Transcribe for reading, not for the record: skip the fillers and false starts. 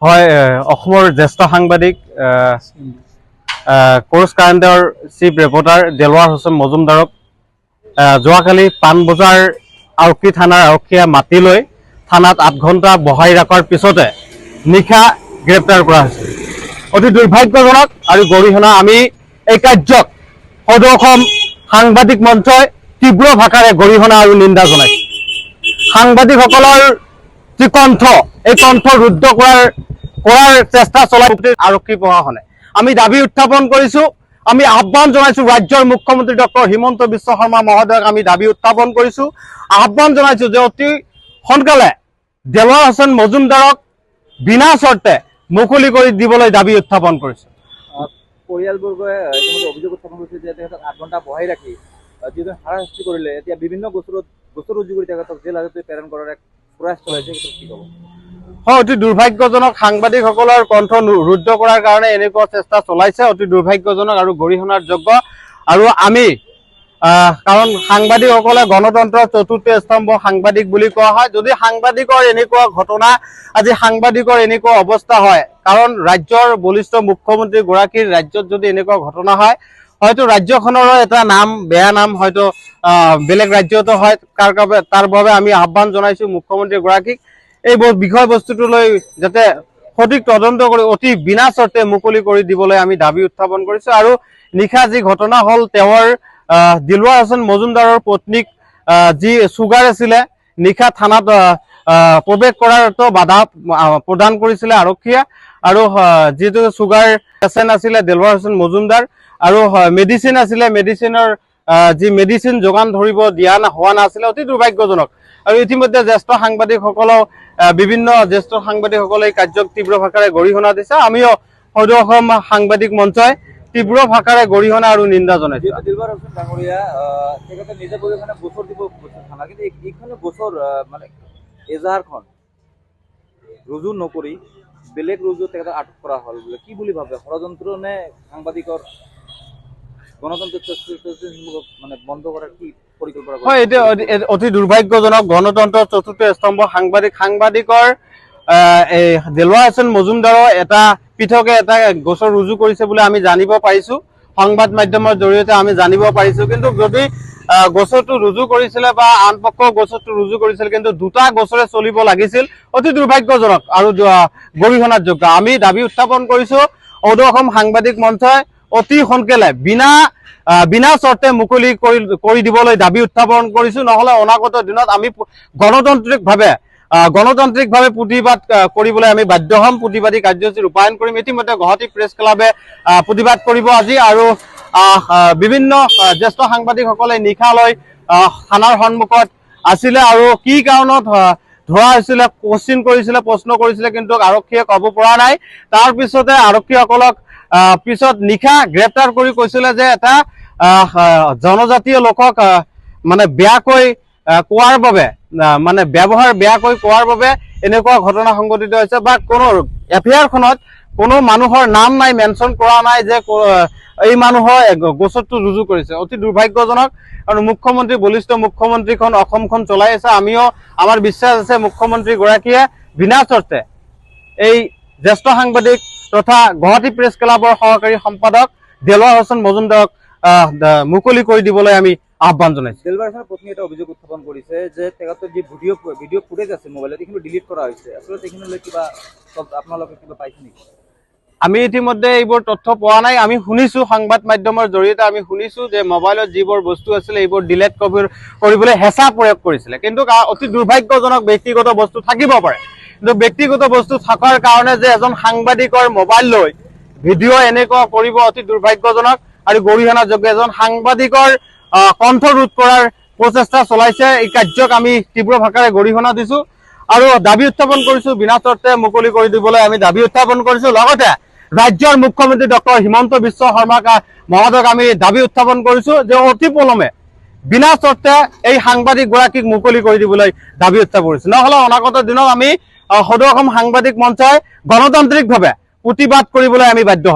হয় অসমৰ জ্যেষ্ঠ সাংবাদিক কোৰ্চ কাৰেণ্টৰ চিফ ৰিপৰ্টাৰ দেলৱাৰ হোসেন মজুমদাৰক যোৱাকালি পাণবজাৰ আৰক্ষী থানাৰ আৰক্ষীয়ে মাতি লৈ থানাত 8 ঘণ্টা বহাই ৰখাৰ পিছতে নিশা গ্ৰেপ্তাৰ কৰা হৈছিল। অতি দুৰ্ভাগ্যজনক আৰু গৰিহণা আমি এই কাৰ্যক সদৌ অসম সাংবাদিক মঞ্চই তীব্ৰ ভাষাৰে গৰিহণা আৰু নিন্দা জনাইছে। সাংবাদিকসকলৰ যি কণ্ঠ এই কণ্ঠ ৰুদ্ধ কৰাৰ চেষ্টা চলাই আৰক্ষী প্ৰশাসনে আমি দাবী উত্থাপন কৰিছোঁ। আমি আহ্বান জনাইছোঁ ৰাজ্যৰ মুখ্যমন্ত্ৰী ডক্টৰ হিমন্ত বিশ্ব শৰ্মা মহোদয়ক আমি দাবী উত্থাপন কৰিছোঁ। আহ্বান জনাইছোঁ যে অতি সোনকালে দেলৱাৰ হোসেন মজুমদাৰক বিনা চৰ্তে মুকলি কৰি দিবলৈ দাবী উত্থাপন কৰিছোঁ। পৰিয়ালবৰ্গই অভিযোগ উত্থাপন কৰিছে যে তেখেতক 8 ঘণ্টা বহাই ৰাখি যিটো হাৰাশাস্তি কৰিলে, এতিয়া বিভিন্ন গোচৰ ৰুজু কৰি তেখেতক জেল হাজতে প্ৰেৰণ কৰাৰ এক প্ৰয়াস চলাইছে, কি ক'ব? হয়, অতি দুৰ্ভাগ্যজনক। সাংবাদিকসকলৰ কণ্ঠ ৰুদ্ধ কৰাৰ কাৰণে এনেকুৱা চেষ্টা চলাইছে, অতি দুৰ্ভাগ্যজনক আৰু গৰিহণাৰ যোগ্য। আৰু আমি কাৰণ সাংবাদিকসকলে গণতন্ত্ৰৰ চতুৰ্থ স্তম্ভ সাংবাদিক বুলি কোৱা হয়। যদি সাংবাদিকৰ এনেকুৱা ঘটনা, আজি সাংবাদিকৰ এনেকুৱা অৱস্থা হয়, কাৰণ ৰাজ্যৰ বলিষ্ঠ মুখ্যমন্ত্ৰী গৰাকীৰ ৰাজ্যত যদি এনেকুৱা ঘটনা হয়, হয়তো ৰাজ্যখনৰো এটা নাম, বেয়া নাম হয়তো বেলেগ ৰাজ্যতো হয়। তাৰ বাবে আমি আহ্বান জনাইছোঁ মুখ্যমন্ত্ৰী গৰাকীক এই বিষয়বস্তুটোলৈ যাতে সঠিক তদন্ত কৰি অতি বিনা চৰ্তে মুকলি কৰি দিবলৈ আমি দাবী উত্থাপন কৰিছোঁ। আৰু নিশা যি ঘটনা হ'ল, তেওঁৰ দেলৱাৰ হোসেন মজুমদাৰৰ পত্নীক যি চুগাৰ আছিলে, নিশা থানাত প্ৰৱেশ কৰাতো বাধা প্ৰদান কৰিছিলে আৰক্ষীয়ে। আৰু যিটো চুগাৰ পেচেণ্ট আছিলে দেলৱাৰ হোসেন মজুমদাৰ, আৰু মেডিচিন আছিলে, মেডিচিনৰ যি মেডিচিন যোগান ধৰিব হোৱা নাছিলে, অতি দুৰ্ভাগ্যজনক। আৰু ইতিমধ্যে জ্যেষ্ঠ সাংবাদিকসকলেও বিভিন্ন জ্যেষ্ঠ সাংবাদিকসকলে এই কাৰ্যক তীব্ৰ ভাষাৰে গৰিহণা দিছে। আমিও সদৌ অসম সাংবাদিক মঞ্চই তীব্ৰ ভাষাৰে গৰিহণা আৰু নিন্দা জনাইছোঁ। দেলৱাৰ হোসেন ডাঙৰীয়া তেখেতে নিজে পৰিমাণে গোচৰ দিব থানা, কিন্তু এইখন গোচৰ মানে এজাহাৰখন ৰুজু নকৰি বেলেগ ৰুজু তেখেতক আটক কৰা হ'ল বোলে, কি বুলি ভাবে? ষড়যন্ত্ৰ নে সাংবাদিকৰ গণতন্ত্ৰ মানে বন্ধ কৰাৰ কি পৰিকল্পনা? হয়, এতিয়া অতি দুৰ্ভাগ্যজনক। গণতন্ত্ৰৰ চতুৰ্থ স্তম্ভ সাংবাদিকৰ এই দেলৱাৰ হোসেন মজুমদাৰৰ এটা পৃথকে এটা গোচৰ ৰুজু কৰিছে বুলি আমি জানিব পাৰিছোঁ, সংবাদ মাধ্যমৰ জৰিয়তে আমি জানিব পাৰিছোঁ। কিন্তু যদি গোচৰটো ৰুজু কৰিছিলে বা আন পক্ষ গোচৰটো ৰুজু কৰিছিল, কিন্তু দুটা গোচৰে চলিব লাগিছিল, অতি দুৰ্ভাগ্যজনক আৰু গৰিহণাৰ যোগ্য। আমি দাবী উত্থাপন কৰিছোঁ সদৌ অসম সাংবাদিক মঞ্চই অতি সোনকালে বিনা চৰ্তে মুকলি কৰি দিবলৈ দাবী উত্থাপন কৰিছোঁ। নহ'লে অনাগত দিনত আমি গণতান্ত্ৰিকভাৱে প্ৰতিবাদ কৰিবলৈ আমি বাধ্য হ'ম, প্ৰতিবাদী কাৰ্যসূচী ৰূপায়ণ কৰিম। ইতিমধ্যে গুৱাহাটী প্ৰেছ ক্লাবে প্ৰতিবাদ কৰিব আজি, আৰু বিভিন্ন জ্যেষ্ঠ সাংবাদিকসকলে নিশালৈ থানাৰ সন্মুখত আছিলে, আৰু কি কাৰণত ধৰা হৈছিলে কোশ্চিন কৰিছিলে, প্ৰশ্ন কৰিছিলে, কিন্তু আৰক্ষীয়ে ক'ব পৰা নাই। তাৰপিছতে আৰক্ষীসকলক পিছত নিশা গ্ৰেপ্তাৰ কৰি কৈছিলে যে এটা জনজাতীয় লোকক মানে বেয়াকৈ কোৱাৰ বাবে, মানে ব্যৱহাৰ বেয়াকৈ কোৱাৰ বাবে এনেকুৱা ঘটনা সংঘটিত হৈছে, বা কোনো এফআইআৰখনত কোনো মানুহৰ নাম নাই, মেনশ্যন কৰা নাই যে এই মানুহৰ গোচৰটো ৰুজু কৰিছে। অতি দুৰ্ভাগ্যজনক। আৰু মুখ্যমন্ত্ৰী, বলিষ্ঠ মুখ্যমন্ত্ৰীখন অসমখন চলাই আছে। আমাৰ বিশ্বাস আছে মুখ্যমন্ত্ৰী গৰাকীয়ে বিনা চৰ্তে এই জ্যেষ্ঠ সাংবাদিক তথা গুৱাহাটী প্ৰেছ ক্লাবৰ সহকাৰী সম্পাদক দেলৱাৰ হোসেন মজুমদাৰক মুকলি কৰি দিবলৈ আমি আহ্বান জনাইছোঁ। দেলৱাৰ হোসেনৰ পত্নী এটা অভিযোগ উত্থাপন কৰিছে যে তেখেতৰ যি ভিডিঅ' ফুটেজ আছে মোবাইলত, এইখিনি ডিলিট কৰা হৈছে। আচলতে এইখিনিলৈ কিবা আপোনালোকে কিবা পাইছে নেকি? আমি ইতিমধ্যে এইবোৰ তথ্য পোৱা নাই। আমি শুনিছোঁ, সংবাদ মাধ্যমৰ জৰিয়তে আমি শুনিছোঁ যে মোবাইলত যিবোৰ বস্তু আছিলে এইবোৰ ডিলিট কৰিবলৈ হেঁচা প্ৰয়োগ কৰিছিলে। কিন্তু অতি দুৰ্ভাগ্যজনক, ব্যক্তিগত বস্তু থাকিব পাৰে, কিন্তু ব্যক্তিগত বস্তু থকাৰ কাৰণে যে এজন সাংবাদিকৰ মোবাইল লৈ ভিডিঅ' এনেকুৱা কৰিব, অতি দুৰ্ভাগ্যজনক আৰু গৰিহণাযোগ্য। এজন সাংবাদিকৰ কণ্ঠ ৰোধ কৰাৰ প্ৰচেষ্টা চলাইছে। এই কাৰ্যক আমি তীব্ৰ ভাষাৰে গৰিহণা দিছোঁ আৰু দাবী উত্থাপন কৰিছোঁ, বিনা চৰ্তে মুকলি কৰি দিবলৈ আমি দাবী উত্থাপন কৰিছোঁ। লগতে ৰাজ্যৰ মুখ্যমন্ত্ৰী ডক্টৰ হিমন্ত বিশ্ব শৰ্মা মহোদয়ক আমি দাবী উত্থাপন কৰিছোঁ যে অতি পলমে বিনা চৰ্তে এই সাংবাদিক গৰাকীক মুকলি কৰি দিবলৈ দাবী উত্থাপন কৰিছোঁ। নহ'লে অনাগত দিনত আমি সদৌ অসম সাংবাদিক মঞ্চই গণতান্ত্ৰিকভাৱে প্ৰতিবাদ কৰিবলৈ আমি বাধ্য হ'ম।